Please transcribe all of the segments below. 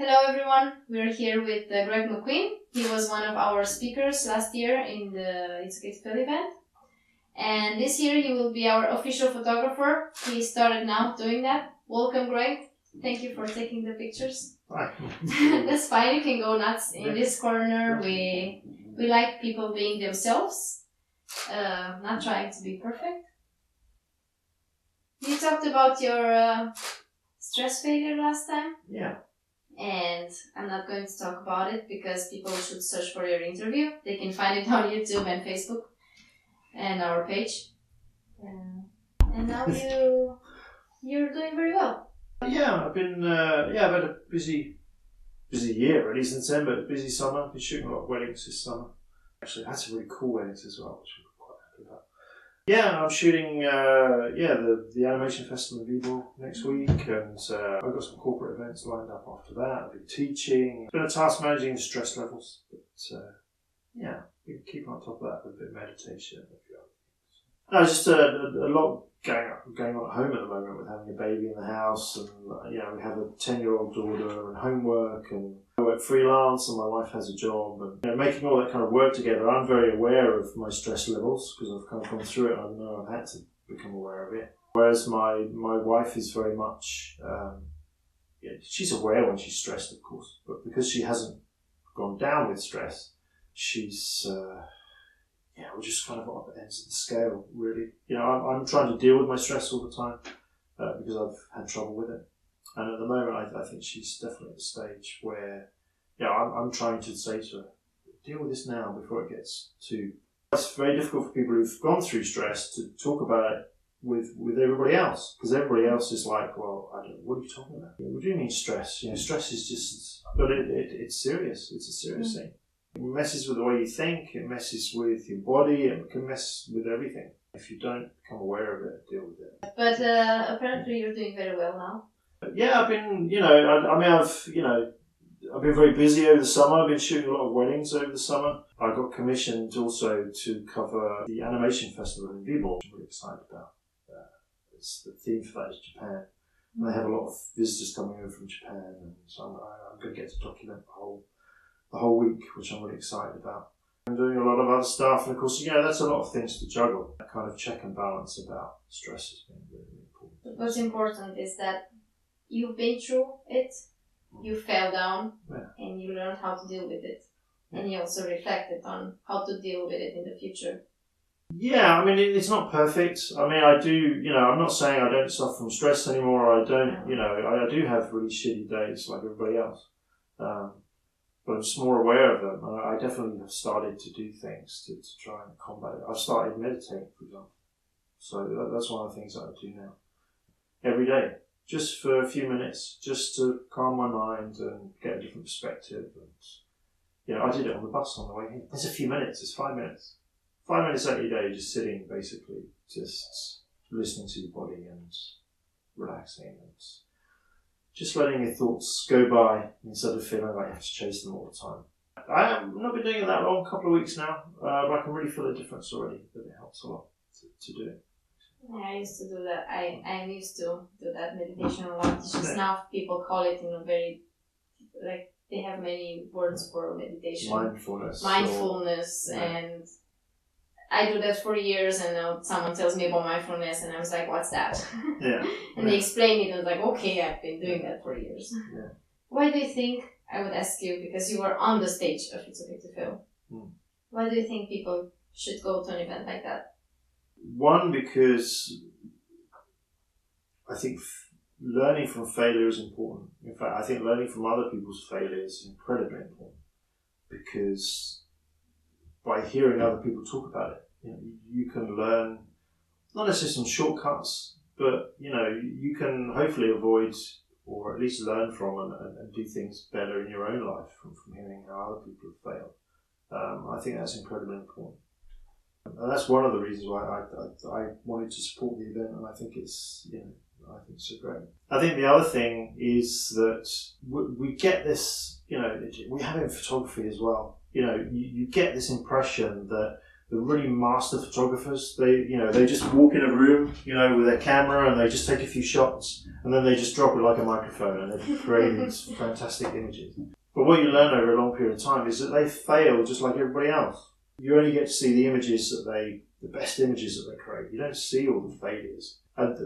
Hello everyone, we're here with Greg McQueen. He was one of our speakers last year in the It's Okay to Fail event. And this year he will be our official photographer. He started now doing that. Welcome Greg. Thank you for taking the pictures. Hi. That's fine, you can go nuts. In this corner we like people being themselves, not trying to be perfect. You talked about your stress failure last time. Yeah. And I'm not going to talk about it because people should search for your interview. They can find it on YouTube and Facebook and our page. And now you're doing very well. Yeah, I've been I've had a busy year really since then, but a busy summer. I've been shooting a lot of weddings this summer. Actually, I had some really cool weddings as well, which I'm quite happy about. Yeah, I'm shooting the animation festival in Viborg next week, and I've got some corporate events lined up after that. I've been teaching. It's been a task managing the stress levels, but we can keep on top of that with a bit of meditation and a few other things. No, just a lot going on at home at the moment with having a baby in the house, and we have a 10-year-old daughter and homework, and I work freelance, and my wife has a job, and making all that kind of work together. I'm very aware of my stress levels because I've kind of gone through it. I know I've had to become aware of it. Whereas my wife is very much she's aware when she's stressed, of course, but because she hasn't gone down with stress, she's we're just kind of on opposite ends of the scale, really. I'm trying to deal with my stress all the time because I've had trouble with it. And at the moment, I think she's definitely at the stage where, I'm trying to say to her, deal with this now before it gets too... It's very difficult for people who've gone through stress to talk about it with everybody else, because everybody else is like, well, I don't know, what are you talking about? What do you mean stress? Stress is just... But it's serious. It's a serious thing. It messes with the way you think, it messes with your body, it can mess with everything. If you don't become aware of it, deal with it. But apparently you're doing very well now. Yeah, I've been, I've been very busy over the summer. I've been shooting a lot of weddings over the summer. I got commissioned also to cover the animation festival in Viborg, which I'm really excited about. It's the theme for that is Japan. And they have a lot of visitors coming over from Japan, and so I'm going to get to document the whole week, which I'm really excited about. I'm doing a lot of other stuff, and of course, that's a lot of things to juggle. That kind of check and balance about stress has been really, really important. But what's important is that you've been through it, you fell down, and you learned how to deal with it. And you also reflected on how to deal with it in the future. Yeah, it's not perfect. I do, I'm not saying I don't suffer from stress anymore. I don't, I do have really shitty days like everybody else. But I'm just more aware of them. I definitely have started to do things to try and combat it. I've started meditating, for example. So that's one of the things that I do now. Every day. Just for a few minutes. Just to calm my mind and get a different perspective. And I did it on the bus on the way here. It's a few minutes. It's 5 minutes. 5 minutes every day, just sitting, basically. Just listening to your body and relaxing and just letting your thoughts go by instead of feeling like you have to chase them all the time. I have not been doing it that long, a couple of weeks now, but I can really feel the difference already, that it helps a lot to do it. Yeah, I used to do that. I used to do that meditation a lot. It's just now people call it in a very, they have many words for meditation. Mindfulness. And I do that for years, and now someone tells me about mindfulness, and I was like, what's that? Yeah. And they explain it, and I was like, okay, I've been doing that for years. Yeah. Why do you think, I would ask you, because you were on the stage of It's Okay to Fail, why do you think people should go to an event like that? One, because I think learning from failure is important. In fact, I think learning from other people's failure is incredibly important, because by hearing other people talk about it, you can learn not necessarily some shortcuts, but you can hopefully avoid or at least learn from and do things better in your own life from hearing how other people have failed. I think that's incredibly important, and that's one of the reasons why I wanted to support the event, and I think it's I think it's so great. I think the other thing is that we get this, we have it in photography as well. You get this impression that the really master photographers. They just walk in a room, with their camera, and they just take a few shots, and then they just drop it like a microphone, and they create these fantastic images. But what you learn over a long period of time is that they fail just like everybody else. You only get to see the best images that they create. You don't see all the failures. And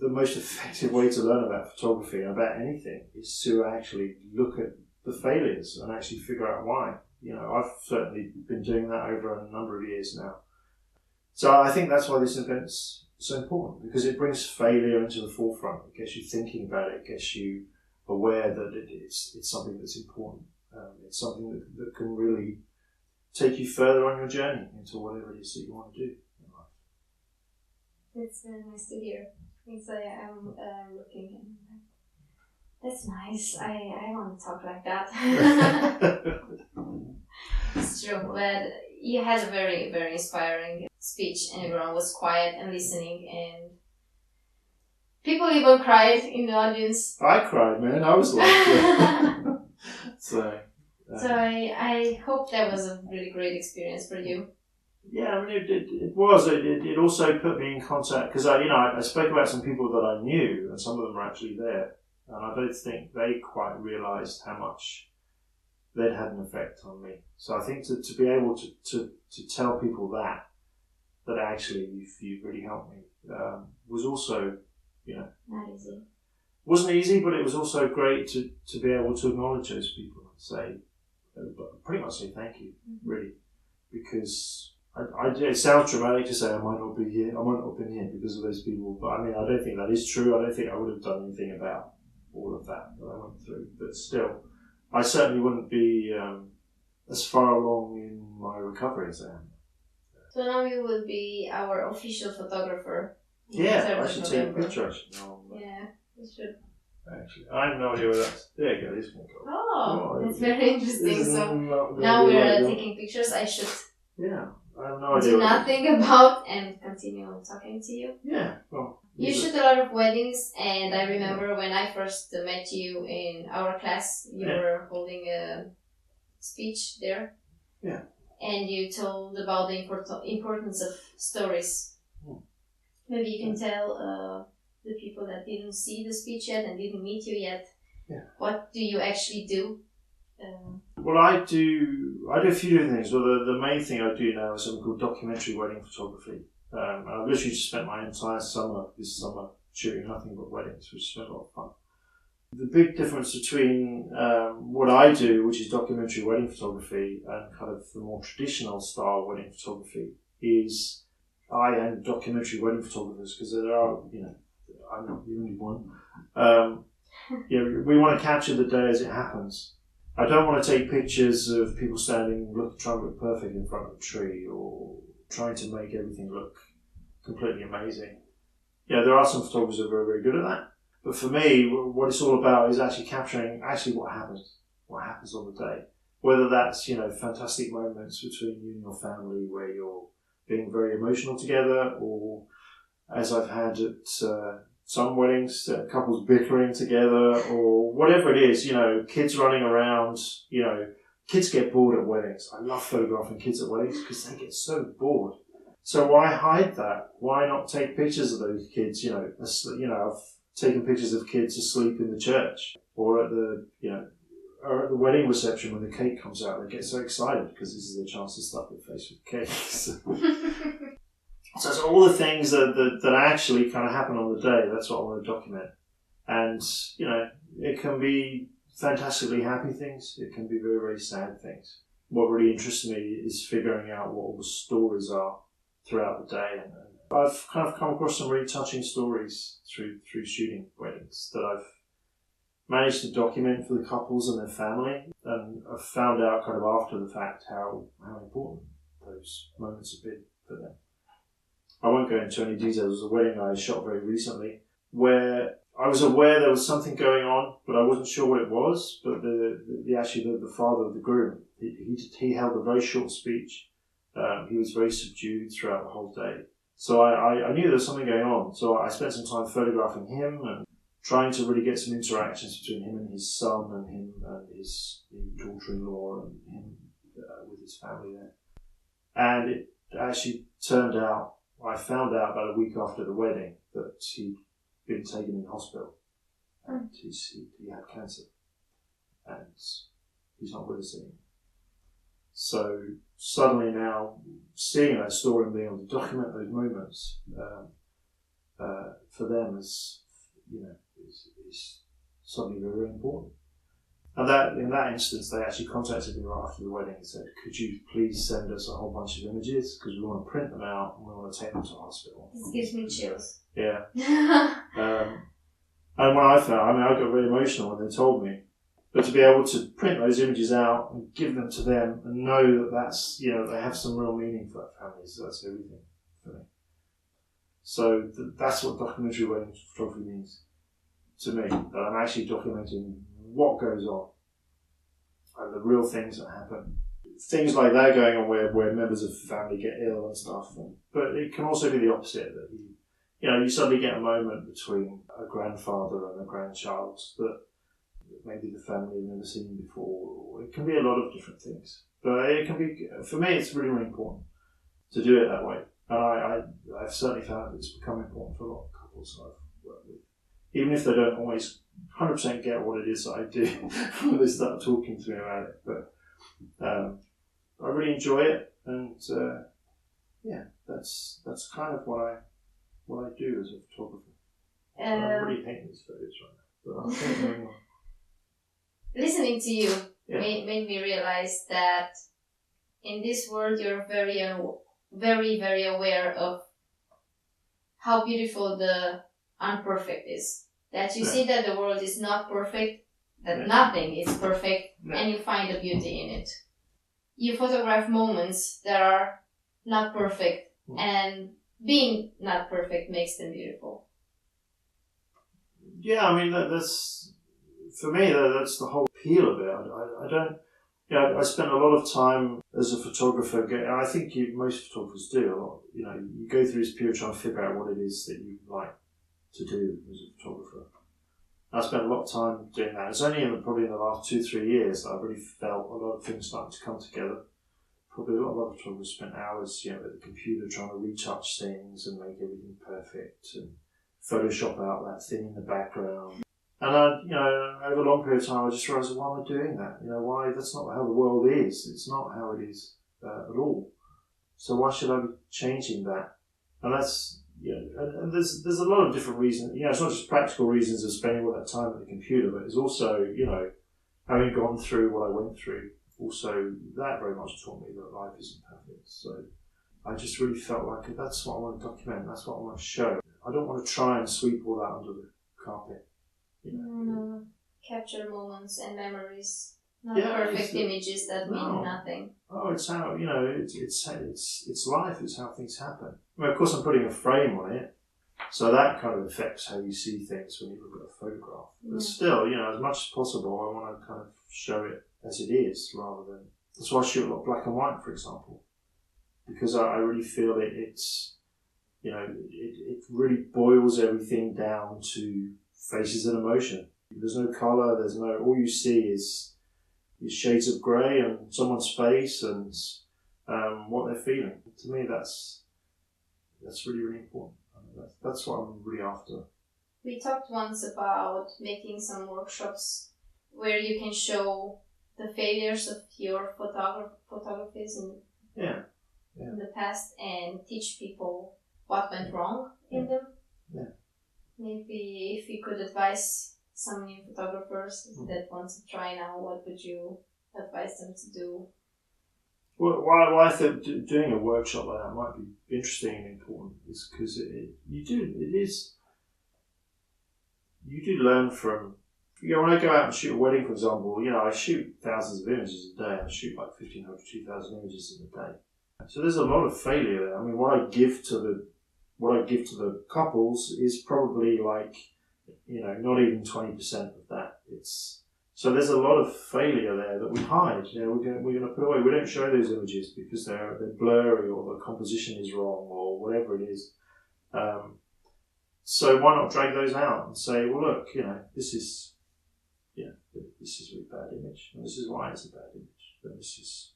the most effective way to learn about photography and about anything is to actually look at the failures and actually figure out why. I've certainly been doing that over a number of years now. So I think that's why this event's so important, because it brings failure into the forefront. It gets you thinking about it. It gets you aware that it's something that's important. It's something that can really take you further on your journey into whatever it is that you want to do in life. That's very nice to hear. I'm looking and that's nice. I want to talk like that. It's true, but you had a very, very inspiring speech, and everyone was quiet and listening, and people even cried in the audience. I cried, man. I was like, So I hope that was a really great experience for you. Yeah, I mean, it was. It also put me in contact, because I spoke about some people that I knew, and some of them were actually there, and I don't think they quite realised how much they'd had an effect on me. So I think to be able to tell people that actually you've really helped me was also, not easy. Wasn't easy, but it was also great to be able to acknowledge those people and say, pretty much say thank you, really, because. It sounds dramatic to say I might not have been here because of those people, but I mean, I don't think that is true. I don't think I would have done anything about all of that I went through, but still, I certainly wouldn't be as far along in my recovery as I am. So now you will be our official photographer. Yeah, I should take a picture. Yeah, you should. Actually, I have no idea where that's. There you go, this one. Oh, that's very interesting. So now we're taking pictures. I should. Yeah. I have no idea. Do nothing about and continue talking to you. Yeah, well. You shoot a lot of weddings, and I remember when I first met you in our class, you were holding a speech there. Yeah. And you told about the importance of stories. Maybe you can tell the people that didn't see the speech yet and didn't meet you yet. Yeah. What do you actually do? Well, I do a few different things. Well, the main thing I do now is something called documentary wedding photography. And I've literally just spent my entire this summer shooting nothing but weddings, which has been a lot of fun. The big difference between what I do, which is documentary wedding photography, and kind of the more traditional style wedding photography, is I am documentary wedding photographers, because there are, I'm not the only one. We want to capture the day as it happens. I don't want to take pictures of people trying to look perfect in front of a tree, or trying to make everything look completely amazing. Yeah, there are some photographers that are very, very good at that. But for me, what it's all about is actually capturing what happens on the day. Whether that's, fantastic moments between you and your family where you're being very emotional together, or as I've had at some weddings, couples bickering together, or whatever it is, kids running around, kids get bored at weddings. I love photographing kids at weddings because they get so bored. So why hide that? Why not take pictures of those kids? I've taken pictures of kids asleep in the church, or at the wedding reception when the cake comes out. They get so excited because this is their chance to stuff their face with cake. So it's all the things that actually kind of happen on the day. That's what I want to document. And, it can be fantastically happy things. It can be very, very sad things. What really interests me is figuring out what all the stories are throughout the day. And I've kind of come across some really touching stories through shooting weddings that I've managed to document for the couples and their family. And I've found out kind of after the fact how important those moments have been for them. I won't go into any details. It was a wedding I shot very recently where I was aware there was something going on, but I wasn't sure what it was. But the father of the groom, he held a very short speech. He was very subdued throughout the whole day. So I knew there was something going on. So I spent some time photographing him and trying to really get some interactions between him and his son, and him and his daughter-in-law, and him with his family there. And it actually turned out, I found out about a week after the wedding that he'd been taken in hospital and he had cancer and he's not with us anymore. So suddenly now, seeing that story and being able to document those moments for them is suddenly very, very important. And that in that instance, they actually contacted me right after the wedding and said, "Could you please send us a whole bunch of images because we want to print them out and we want to take them to hospital." This gives me chills. Yeah. And when I got very emotional when they told me. But to be able to print those images out and give them to them and know that that's, they have some real meaning for that family, so that's everything for me. So that's what documentary wedding photography means to me, that I'm actually documenting what goes on and the real things that happen. Things like that going on where members of the family get ill and stuff. But it can also be the opposite, that you suddenly get a moment between a grandfather and a grandchild that maybe the family have never seen before. It can be a lot of different things. But it can be, for me, it's really, really important to do it that way. And I've certainly found that it's become important for a lot of couples I've worked with. Even if they don't always 100% get what it is that I do when they start talking to me about it. But I really enjoy it. And that's kind of what I do as a photographer. I'm really hating these photos right now. But I'm thinking, listening to you made me realize that in this world you're very, very, very aware of how beautiful the unperfect is. That you see that the world is not perfect, that nothing is perfect, and you find the beauty in it. You photograph moments that are not perfect, and being not perfect makes them beautiful. Yeah, I mean, that's, for me, that's the whole appeal of it. I don't, I spent a lot of time as a photographer, and I think most photographers do a lot. You go through this period trying to figure out what it is that you like to do as a photographer. I spent a lot of time doing that. It's only probably in the last 2-3 years that I've really felt a lot of things starting to come together. Probably a lot of other photographers spent hours, at the computer trying to retouch things and make everything perfect and Photoshop out that thing in the background. And over a long period of time, I just realised, why am I doing that? Why? That's not how the world is. It's not how it is at all. So why should I be changing that? And that's, and there's a lot of different reasons. It's not just practical reasons of spending all that time at the computer, but it's also, having gone through what I went through. Also, that very much taught me that life isn't perfect. So I just really felt like that's what I want to document. That's what I want to show. I don't want to try and sweep all that under the carpet. Capture moments and memories, not perfect images that mean nothing. Oh, it's how it's life. It's how things happen. I mean, of course, I'm putting a frame on it, so that kind of affects how you see things when you look at a photograph. But still, as much as possible, I want to kind of show it as it is, rather than. That's why I shoot a lot of black and white, for example, because I really feel it's. It really boils everything down to faces and emotion. There's no colour, all you see is shades of grey and someone's face and what they're feeling. To me, that's really, really important. That's what I'm really after. We talked once about making some workshops where you can show the failures of your photographies in the past and teach people what went wrong in them. Yeah. Maybe if you could advise some new photographers that want to try now, what would you advise them to do? Well, why I think doing a workshop like that might be interesting and important is because you do learn from. When I go out and shoot a wedding, for example, I shoot thousands of images a day. I shoot like 1,500 to 2,000 images in a day. So there's a lot of failure there. I mean, what I give to the couples is probably like, not even 20% of that. So there's a lot of failure there that we hide. We're going to put away. We don't show those images because they're blurry or the composition is wrong or whatever it is. So why not drag those out and say, well, look, this is a really bad image, and this is why it's a bad image. But this is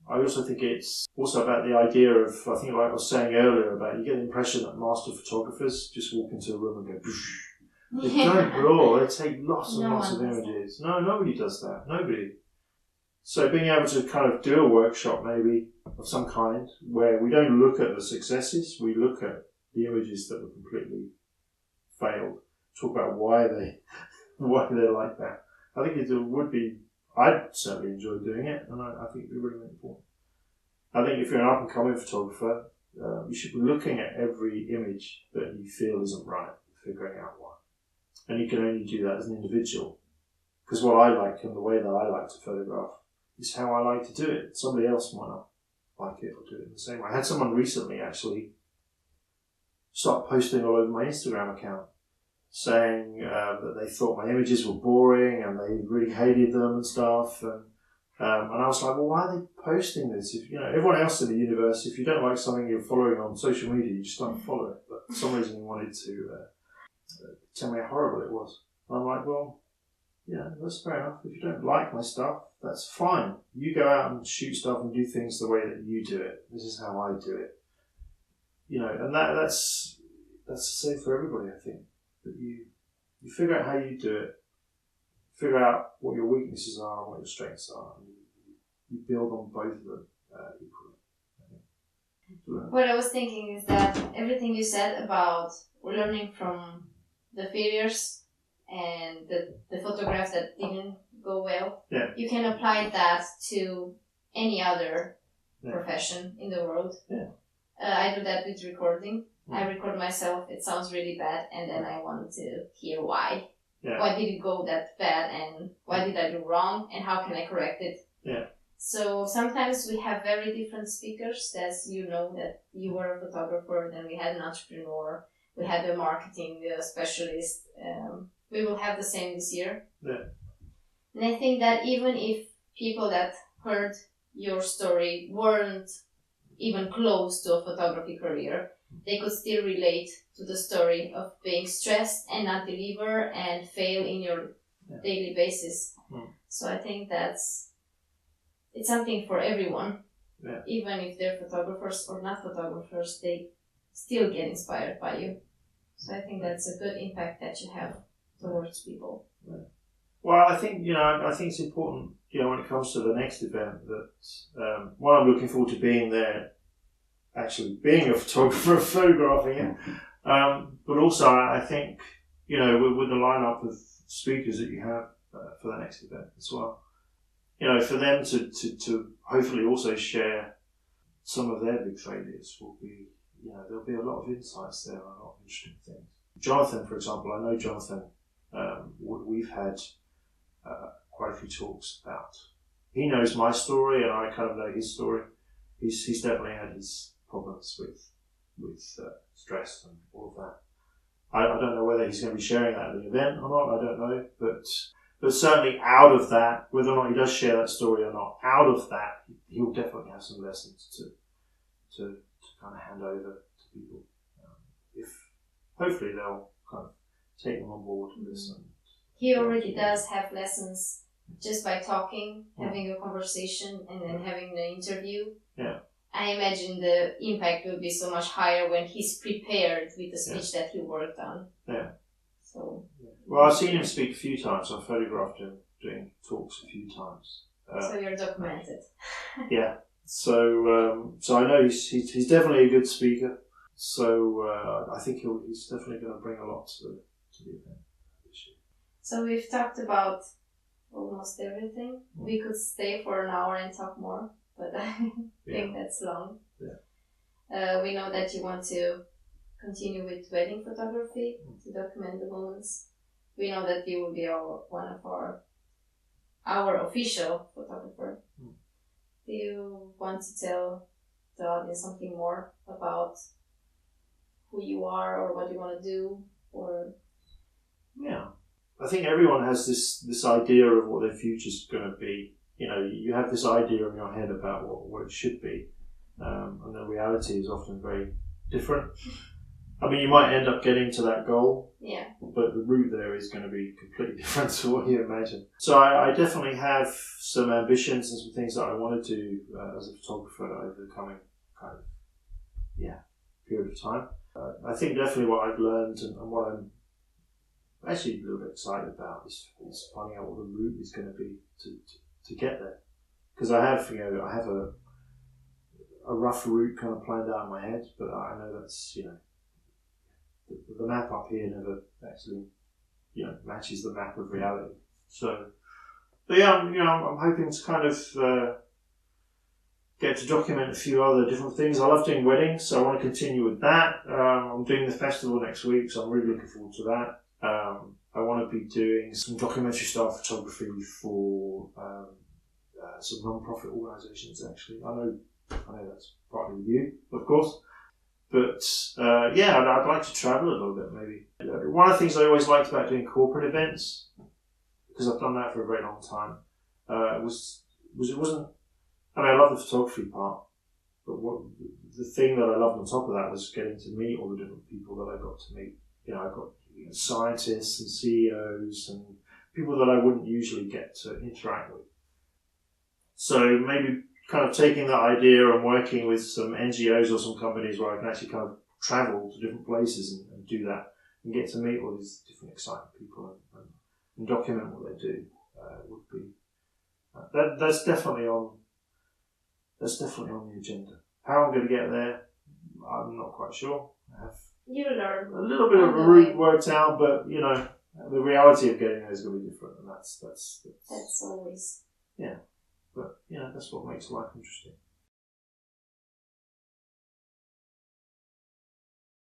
I also think it's also about the idea of, I think like I was saying earlier, about you get the impression that master photographers just walk into a room and go, they don't at all. They take lots and lots of images. No, nobody does that. Nobody. So being able to kind of do a workshop maybe of some kind where we don't look at the successes, we look at the images that were completely failed, talk about why they're like that. I think it would be, I'd certainly enjoy doing it, and I think it'd be really important. I think if you're an up-and-coming photographer, you should be looking at every image that you feel isn't right, figuring out why. And you can only do that as an individual. Because what I like and the way that I like to photograph is how I like to do it. Somebody else might not like it or do it in the same way. I had someone recently actually start posting all over my Instagram account saying that they thought my images were boring and they really hated them and stuff. And I was like, well, why are they posting this? If everyone else in the universe, if you don't like something you're following on social media, you just don't follow it. But for some reason he wanted to tell me how horrible it was. And I'm like, well, that's fair enough. If you don't like my stuff, that's fine. You go out and shoot stuff and do things the way that you do it. This is how I do it. And that's the same for everybody, I think. That you figure out how you do it, figure out what your weaknesses are and what your strengths are, and you build on both of them equally. What I was thinking is that everything you said about learning from the failures and the photographs that didn't go well, you can apply that to any other profession in the world. I do that with recording. I record myself, it sounds really bad, and then I want to hear why. Why did it go that bad, and what did I do wrong, and how can I correct it? So sometimes we have very different speakers, as you know, that you were a photographer, then we had an entrepreneur, we had a marketing specialist. We will have the same this year. And I think that even if people that heard your story weren't even close to a photography career, they could still relate to the story of being stressed and not deliver and fail in your daily basis. So I think it's something for everyone. Even if they're photographers or not photographers, they still get inspired by you. So I think that's a good impact that you have towards people. Well, I think it's important, when it comes to the next event, that one, I'm looking forward to being there, actually being a photographer, photographing it. But also, I think, with the lineup of speakers that you have for the next event as well, for them to hopefully also share some of their big failures will be, there'll be a lot of insights there and a lot of interesting things. Jonathan, for example, I know Jonathan, we've had quite a few talks about, he knows my story and I kind of know his story. He's definitely had his problems with stress and all of that. I don't know whether he's going to be sharing that at the event or not, I don't know, but certainly out of that, whether or not he does share that story or not, out of that, he'll definitely have some lessons to kind of hand over to people. If hopefully they'll kind of take them on board and listen. He already does have lessons just by talking, having a conversation, and then having the interview. I imagine the impact will be so much higher when he's prepared with the speech that he worked on. So. Well, I've seen him speak a few times. I've photographed him doing talks a few times. So you're documented. So I know he's definitely a good speaker. So I think he's definitely going to bring a lot to the event this year. So we've talked about almost everything. We could stay for an hour and talk more, but I think that's long. We know that you want to continue with wedding photography to document the moments. We know that you will be one of our official photographer. Do you want to tell the audience something more about who you are or what you want to do? I think everyone has this idea of what their future's going to be. You have this idea in your head about what it should be, and the reality is often very different. I mean, you might end up getting to that goal, Yeah. but the route there is going to be completely different to what you imagine. So I definitely have some ambitions and some things that I want to do as a photographer over the coming kind of period of time. I think definitely what I've learned and what I'm actually a little bit excited about is finding out what the route is going to be to get there. Because I have a rough route kind of planned out in my head, but I know that's, the map up here never actually, matches the map of reality. So, but yeah, I'm hoping to kind of get to document a few other different things. I love doing weddings, so I want to continue with that. I'm doing the festival next week, so I'm really looking forward to that. I want to be doing some documentary style photography for some non-profit organisations. Actually, I know that's partly with you, of course. But I'd like to travel a little bit, maybe. One of the things I always liked about doing corporate events, because I've done that for a very long time, was it wasn't. I mean, I love the photography part, but the thing that I loved on top of that was getting to meet all the different people that I got to meet. I got scientists and CEOs and people that I wouldn't usually get to interact with. So maybe kind of taking that idea and working with some NGOs or some companies where I can actually kind of travel to different places and do that and get to meet all these different exciting people and document what they do would be that's definitely on the agenda. How I'm going to get there, I'm not quite sure. I have You'll learn. a little bit of a route worked out, but the reality of getting there is going to be different, and that's always. Yeah. But that's what makes life interesting.